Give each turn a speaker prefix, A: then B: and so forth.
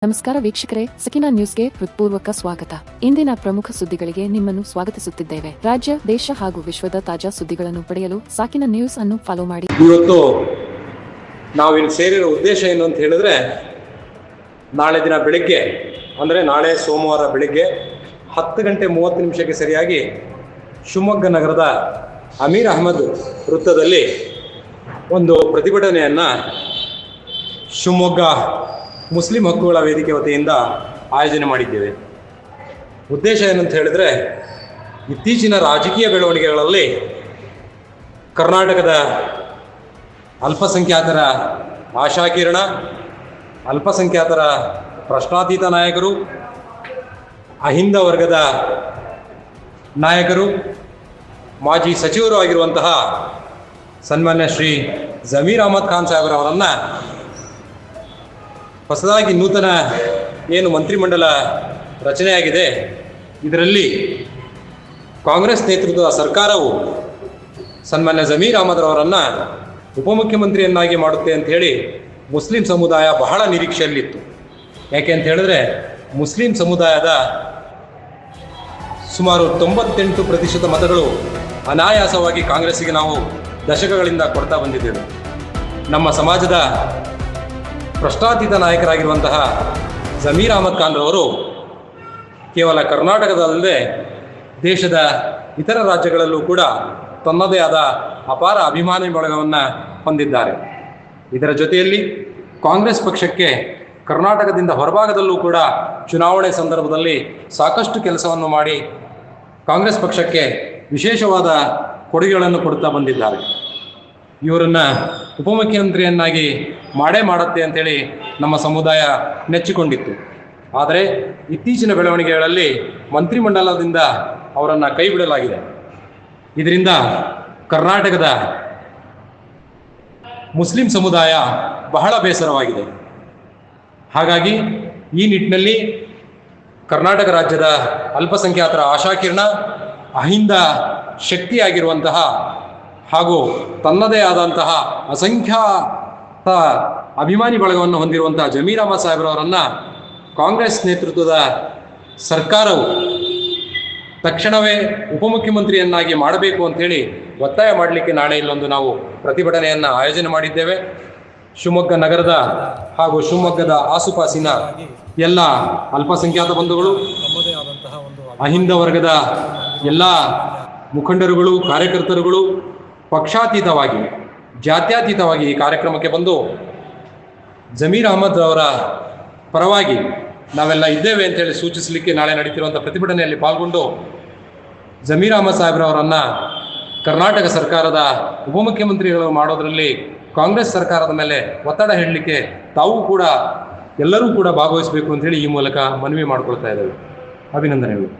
A: ನಮಸ್ಕಾರ ವೀಕ್ಷಕರೇ, ಸಕಿನಾ ನ್ಯೂಸ್ಗೆ ಹೃತ್ಪೂರ್ವಕ ಸ್ವಾಗತ. ಇಂದಿನ ಪ್ರಮುಖ ಸುದ್ದಿಗಳಿಗೆ ನಿಮ್ಮನ್ನು ಸ್ವಾಗತಿಸುತ್ತಿದ್ದೇವೆ. ರಾಜ್ಯ, ದೇಶ ಹಾಗೂ ವಿಶ್ವದ ತಾಜಾ ಸುದ್ದಿಗಳನ್ನು ಪಡೆಯಲು ಸಾಕಿನ ನ್ಯೂಸ್ ಅನ್ನು ಫಾಲೋ ಮಾಡಿ.
B: ಇವತ್ತು ನಾವಿಲ್ಲಿ ಸೇರಿರೋ ಉದ್ದೇಶ ಏನು ಅಂತ ಹೇಳಿದ್ರೆ, ನಾಳೆ ದಿನ ಬೆಳಿಗ್ಗೆ ಅಂದರೆ ನಾಳೆ ಸೋಮವಾರ ಬೆಳಿಗ್ಗೆ 10:30 ಸರಿಯಾಗಿ ಶಿವಮೊಗ್ಗ ನಗರದ ಅಮೀರ್ ಅಹಮದ್ ವೃತ್ತದಲ್ಲಿ ಒಂದು ಪ್ರತಿಭಟನೆಯನ್ನು ಶಿವಮೊಗ್ಗ ಮುಸ್ಲಿಂ ಹಕ್ಕುಗಳ ವೇದಿಕೆ ವತಿಯಿಂದ ಆಯೋಜನೆ ಮಾಡಿದ್ದೇವೆ. ಉದ್ದೇಶ ಏನಂತ ಹೇಳಿದ್ರೆ, ಇತ್ತೀಚಿನ ರಾಜಕೀಯ ಬೆಳವಣಿಗೆಗಳಲ್ಲಿ ಕರ್ನಾಟಕದ ಅಲ್ಪಸಂಖ್ಯಾತರ ಆಶಾಕಿರಣ, ಅಲ್ಪಸಂಖ್ಯಾತರ ಪ್ರಶ್ನಾತೀತ ನಾಯಕರು, ಅಹಿಂದ ವರ್ಗದ ನಾಯಕರು, ಮಾಜಿ ಸಚಿವರು ಆಗಿರುವಂತಹ ಸನ್ಮಾನ್ಯ ಶ್ರೀ ಜಮೀರ್ ಅಹಮದ್ ಖಾನ್ ಸಾಹೇಬ್ರವರನ್ನು ಹೊಸದಾಗಿ ನೂತನ ಏನು ಮಂತ್ರಿಮಂಡಲ ರಚನೆಯಾಗಿದೆ, ಇದರಲ್ಲಿ ಕಾಂಗ್ರೆಸ್ ನೇತೃತ್ವದ ಸರ್ಕಾರವು ಸನ್ಮಾನ್ಯ ಜಮೀರ್ ಅಹಮದ್ ಅವರನ್ನು ಉಪಮುಖ್ಯಮಂತ್ರಿಯನ್ನಾಗಿ ಮಾಡುತ್ತೆ ಅಂತ ಹೇಳಿ ಮುಸ್ಲಿಂ ಸಮುದಾಯ ಬಹಳ ನಿರೀಕ್ಷೆಯಲ್ಲಿತ್ತು. ಯಾಕೆ ಅಂತ ಹೇಳಿದ್ರೆ, ಮುಸ್ಲಿಂ ಸಮುದಾಯದ ಸುಮಾರು 98% ಮತಗಳು ಅನಾಯಾಸವಾಗಿ ಕಾಂಗ್ರೆಸ್ಸಿಗೆ ನಾವು ದಶಕಗಳಿಂದ ಕೊಡ್ತಾ ಬಂದಿದ್ದೇವೆ. ನಮ್ಮ ಸಮಾಜದ ಪ್ರಶ್ನಾತೀತ ನಾಯಕರಾಗಿರುವಂತಹ ಜಮೀರ್ ಅಹಮದ್ ಖಾನ್ ರವರು ಕೇವಲ ಕರ್ನಾಟಕದಲ್ಲದೆ ದೇಶದ ಇತರ ರಾಜ್ಯಗಳಲ್ಲೂ ಕೂಡ ತನ್ನದೇ ಆದ ಅಪಾರ ಅಭಿಮಾನಿ ಬಳಗವನ್ನು ಹೊಂದಿದ್ದಾರೆ. ಇದರ ಜೊತೆಯಲ್ಲಿ ಕಾಂಗ್ರೆಸ್ ಪಕ್ಷಕ್ಕೆ ಕರ್ನಾಟಕದಿಂದ ಹೊರಭಾಗದಲ್ಲೂ ಕೂಡ ಚುನಾವಣೆ ಸಂದರ್ಭದಲ್ಲಿ ಸಾಕಷ್ಟು ಕೆಲಸವನ್ನು ಮಾಡಿ ಕಾಂಗ್ರೆಸ್ ಪಕ್ಷಕ್ಕೆ ವಿಶೇಷವಾದ ಕೊಡುಗೆಗಳನ್ನು ಕೊಡ್ತಾ ಬಂದಿದ್ದಾರೆ. ಇವರನ್ನು ಉಪಮುಖ್ಯಮಂತ್ರಿಯನ್ನಾಗಿ ಮಾಡುತ್ತೆ ಅಂತೇಳಿ ನಮ್ಮ ಸಮುದಾಯ ನೆಚ್ಚಿಕೊಂಡಿತ್ತು. ಆದರೆ ಇತ್ತೀಚಿನ ಬೆಳವಣಿಗೆಗಳಲ್ಲಿ ಮಂತ್ರಿಮಂಡಲದಿಂದ ಅವರನ್ನು ಕೈ ಬಿಡಲಾಗಿದೆ. ಇದರಿಂದ ಕರ್ನಾಟಕದ ಮುಸ್ಲಿಂ ಸಮುದಾಯ ಬಹಳ ಬೇಸರವಾಗಿದೆ. ಹಾಗಾಗಿ ಈ ನಿಟ್ಟಿನಲ್ಲಿ ಕರ್ನಾಟಕ ರಾಜ್ಯದ ಅಲ್ಪಸಂಖ್ಯಾತರ ಆಶಾಕಿರಣ, ಅಹಿಂದ ಶಕ್ತಿಯಾಗಿರುವಂತಹ ಹಾಗೂ ತನ್ನದೇ ಆದಂತಹ ಅಸಂಖ್ಯಾತ ಅಭಿಮಾನಿ ಬಳಗವನ್ನು ಹೊಂದಿರುವಂತಹ ಜಮೀರ್ ಅಹಮದ್ ಸಾಹೇಬ್ರವರನ್ನು ಕಾಂಗ್ರೆಸ್ ನೇತೃತ್ವದ ಸರ್ಕಾರವು ತಕ್ಷಣವೇ ಉಪಮುಖ್ಯಮಂತ್ರಿಯನ್ನಾಗಿ ಮಾಡಬೇಕು ಅಂಥೇಳಿ ಒತ್ತಾಯ ಮಾಡಲಿಕ್ಕೆ ನಾಳೆ ಇಲ್ಲೊಂದು ನಾವು ಪ್ರತಿಭಟನೆಯನ್ನು ಆಯೋಜನೆ ಮಾಡಿದ್ದೇವೆ. ಶಿವಮೊಗ್ಗ ನಗರದ ಹಾಗೂ ಶಿವಮೊಗ್ಗದ ಆಸುಪಾಸಿನ ಎಲ್ಲ ಅಲ್ಪಸಂಖ್ಯಾತ ಬಂಧುಗಳು, ಅಹಿಂದ ವರ್ಗದ ಎಲ್ಲ ಮುಖಂಡರುಗಳು, ಕಾರ್ಯಕರ್ತರುಗಳು ಪಕ್ಷಾತೀತವಾಗಿ, ಜಾತ್ಯತೀತವಾಗಿ ಈ ಕಾರ್ಯಕ್ರಮಕ್ಕೆ ಬಂದು ಜಮೀರ್ ಅಹಮದ್ ಅವರ ಪರವಾಗಿ ನಾವೆಲ್ಲ ಇದ್ದೇವೆ ಅಂತೇಳಿ ಸೂಚಿಸಲಿಕ್ಕೆ ನಾಳೆ ನಡೀತಿರುವಂಥ ಪ್ರತಿಭಟನೆಯಲ್ಲಿ ಪಾಲ್ಗೊಂಡು ಜಮೀರ್ ಅಹಮದ್ ಸಾಹೇಬ್ರವರನ್ನು ಕರ್ನಾಟಕ ಸರ್ಕಾರದ ಉಪಮುಖ್ಯಮಂತ್ರಿಗಳು ಮಾಡೋದರಲ್ಲಿ ಕಾಂಗ್ರೆಸ್ ಸರ್ಕಾರದ ಮೇಲೆ ಒತ್ತಡ ಹೇಳಲಿಕ್ಕೆ ತಾವು ಕೂಡ ಎಲ್ಲರೂ ಕೂಡ ಭಾಗವಹಿಸಬೇಕು ಅಂತೇಳಿ ಈ ಮೂಲಕ ಮನವಿ ಮಾಡಿಕೊಳ್ತಾ ಇದ್ದೇವೆ. ಅಭಿನಂದನೆಗಳು.